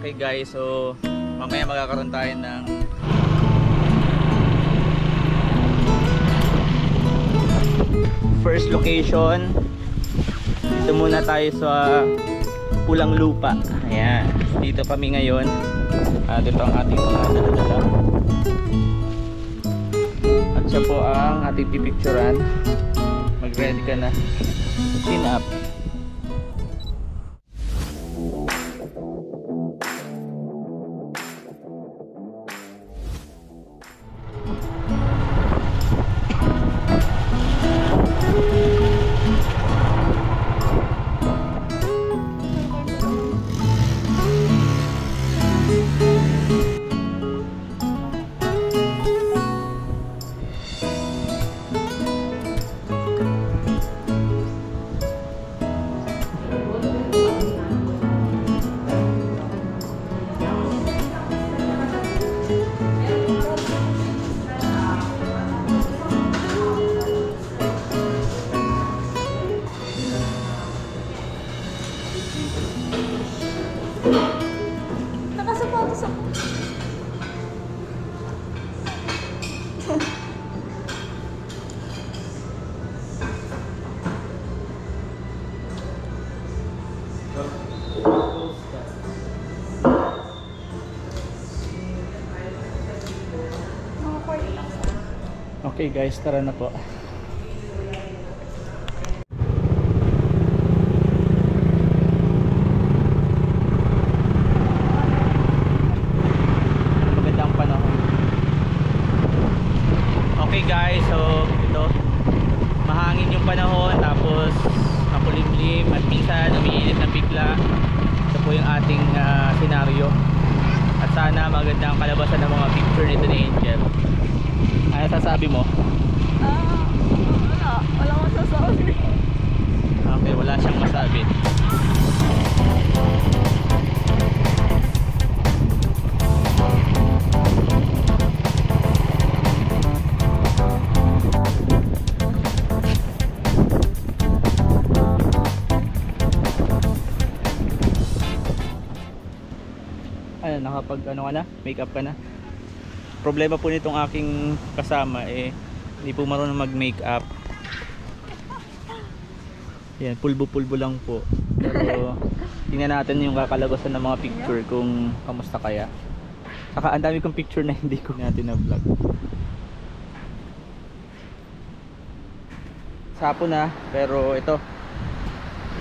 Okay guys, so mamaya magkakaroon tayo ng first location. Dito muna tayo sa Pulang Lupa. Ayan, dito kami ngayon. Dito ang ating mga dala-dala. At siya po ang ating pipicturan. Mag-ready ka na. Chin up. Nakasapatos ako. Okay guys, tara na po. Magandang panahon. Okay guys, so ito mahangin yung panahon, tapos makulimlim at minsan umiinit ng bigla. Ito po yung ating senaryo. At sana magandang kalabasan ng mga picture nito ni Angel. Ano sasabi mo? Wala akong sasabi. Okay, wala siyang masabi. Ano, nakapag ano ka na? Make up ka na? Problema po nitong aking kasama hindi po marunong mag make up. Yan, pulbo-pulbo lang po. Pero tingnan natin yung kakalabasan ng mga picture kung kamusta kaya. Saka ang dami kong picture na hindi ko natin na vlog. Sapo na, pero ito,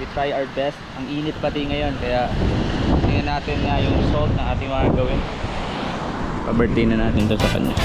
we try our best. Ang init pati ngayon, kaya tingnan natin nga yung result ng ating mga gawin. Pa-birthday na natin to sa kanya.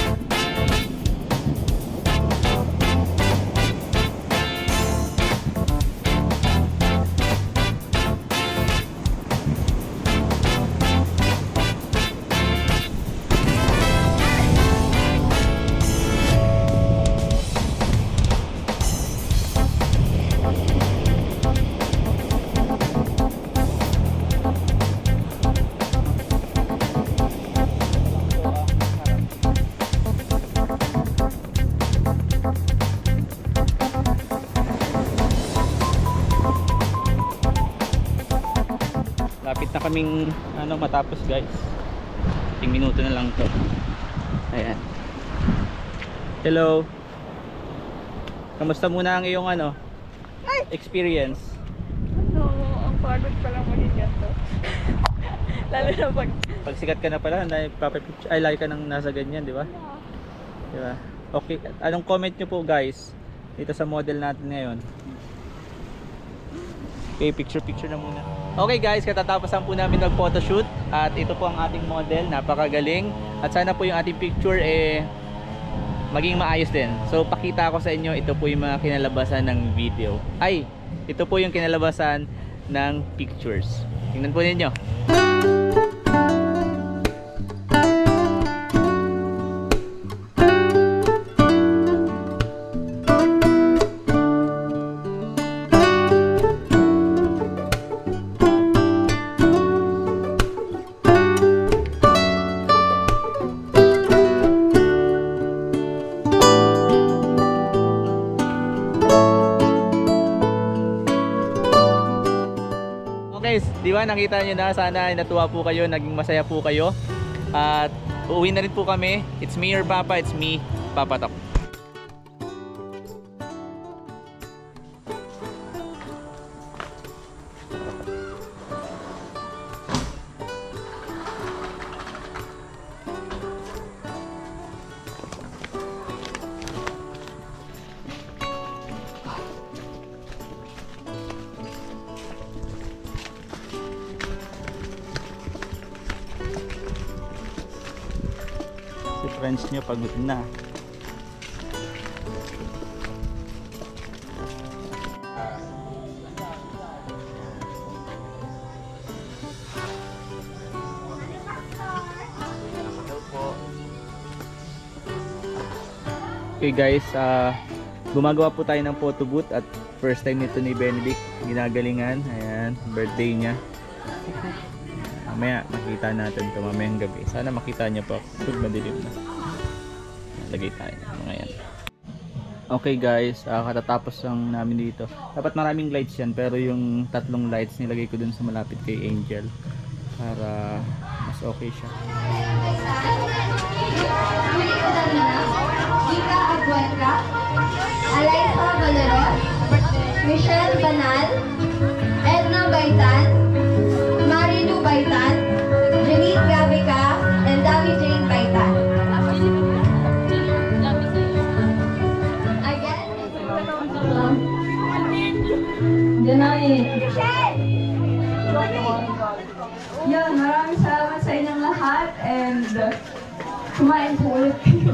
Lapit na kaming matapos guys. 10 minuto na lang to. Ayan. Hello. Kamusta muna ang iyong experience? Ang pagod pa lang maging ganito. Lalo na pag sikat ka na pala, ay lagi ka nang nasa ganyan, di ba? Di ba? Okay, anong comment nyo po guys dito sa model natin ngayon? Okay, picture na muna. Okay guys, katatapasan po namin mag photoshoot at ito po ang ating model, napakagaling. At sana po yung ating picture maging maayos din. So pakita ko sa inyo, ito po yung mga kinalabasan ng video. Ay, ito po yung kinalabasan ng pictures. Tingnan po ninyo. Okay guys, di ba nakita nyo na, sana natuwa po kayo, naging masaya po kayo. At uuwi na rin po kami. It's me, your Papa, it's me, Papa Tok. Si friends nyo pagod na. Okay guys, gumagawa po tayo ng photo booth at first time nito ni Benedict, ginagalingan. Ayan, birthday niya. Mamaya makita natin ito mamayang gabi. Sana makita niyo po pag madilim na. Lagay tayo mga yan. Okay guys, katatapos lang namin dito. Dapat maraming lights yan, pero yung tatlong lights nilagay ko dun sa malapit kay Angel para mas okay siya. Ika Aguenca, Alaysa Valeros, Michelle Banal, Edna Baitan, Marilu Baitan, Janine Gavica, and Davi Jane Baitan. Again, Janine. Yun, maraming salamat sa inyong lahat and kumain po ulit kayo.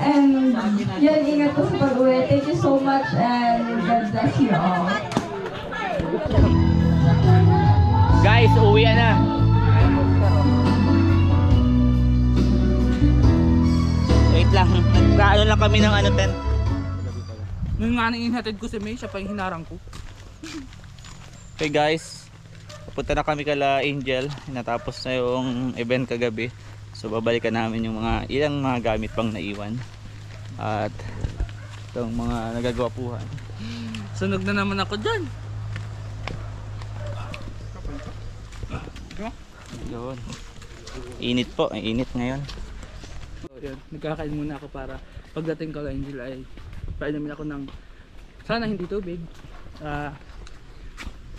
And yun, ingat po sa pag-uwi. Thank you so much and God bless you all. Guys, uwi na. Wait lang, nagkaano lang kami ng ano tent. Nung nga nang inhatid ko si May, siya pa yung hinarang ko. Okay guys, papunta na kami kala Angel. Natapos na yung event kagabi. So babalikan namin yung mga ilang mga gamit pang naiwan. At itong mga nagagawapuhan. Sunog na naman ako dyan. Yun. Init po, ay init ngayon. So, yun, nagkakain muna ako para pagdating ko kay Angel ay painumin ako ng sana hindi tubig.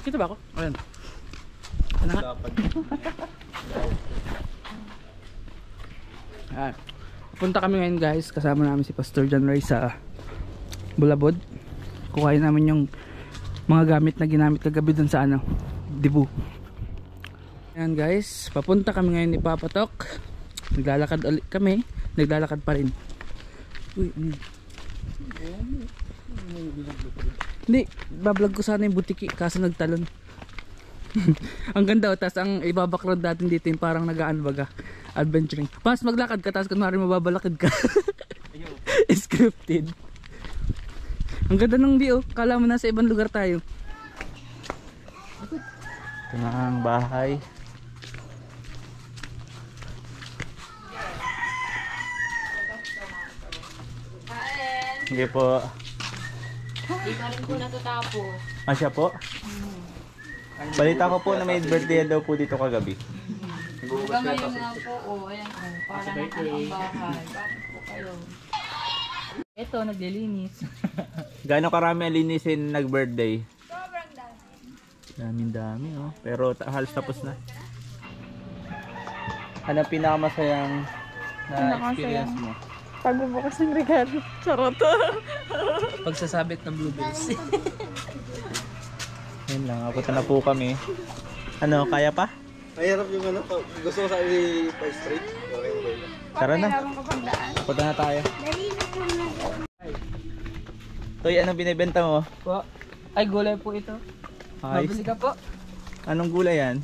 Kita ba ako? Ayan. Ano nga? Punta kami ngayon guys, kasama namin si Pastor John Ray sa Bulabod. Kukain namin yung mga gamit na ginamit kagabi dun sa ano, Dibu. Ayan guys, papunta kami ngayon ni Papa Tok. Naglalakad ulit kami, naglalakad pa rin. Uy, hindi, bablog ko sana yung butiki kaso nagtalon. Ang ganda o, tas ang ibabackground natin dito yung parang nagaan baga adventuring. Pas maglakad ka, tas kunwari mababalakad ka. Scripted. Ang ganda ng view, kala mo nasa ibang lugar tayo. Ito na ang bahay. Sige po. Hindi pa rin po natatapos. Asya po? Balita ko po na may birthday daw po dito kagabi. Hanggang ngayon nga po, ayan po. Para na ang bahay. Bakit po kayo? Ito, naglilinis. Gaano karami ang linisin nag-birthday? Sobrang dami. Daming-dami oh. Pero halos tapos na. Ano ang pinakamasayang na experience mo? Pagbubukas ng regalo. Charot. Pagsasabit ng blueberries. Ayun lang, apunta na po kami. Ano, kaya pa? Mahirap yung ano, gusto ko sa pa straight. Okay, okay. Tara na. Punta na tayo. Toy, anong binibenta mo? Po. Ay, gulay po ito. Ayos. Mabili ka po. Anong gulay yan?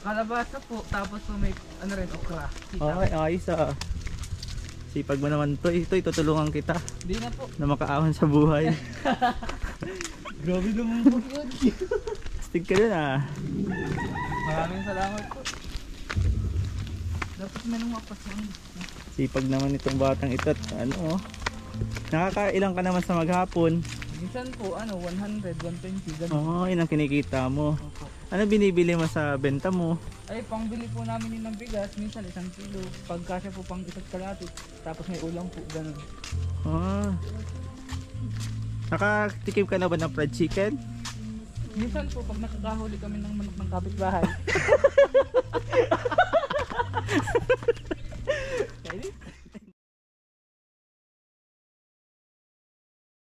Kalabasa po. Tapos po may ano rin, okra. Okay, ayos ah. Sipag mo naman Toy. Toy, tutulungan kita Hindi na po. na makaahon sa buhay. Grabe naman po yun. Astig ka dun ah. Maraming salamat po. Dapat may lumapas yan. Sipag naman itong batang ito at ano oh. Nakakailang ka naman sa maghapon. Minsan po, 100, 120, ganun. Oo, yun ang kinikita mo. Opo. Ano binibili mo sa benta mo? Ay, pangbili po namin yun ng bigas, minsan 1 kilo. Pagkasya po pang 1 kalahati, tapos may ulam po, ganun. Ah. Nakatikim ka na ba ng fried chicken? Minsan po, pag nakakahuli kami ng manok ng kapitbahay.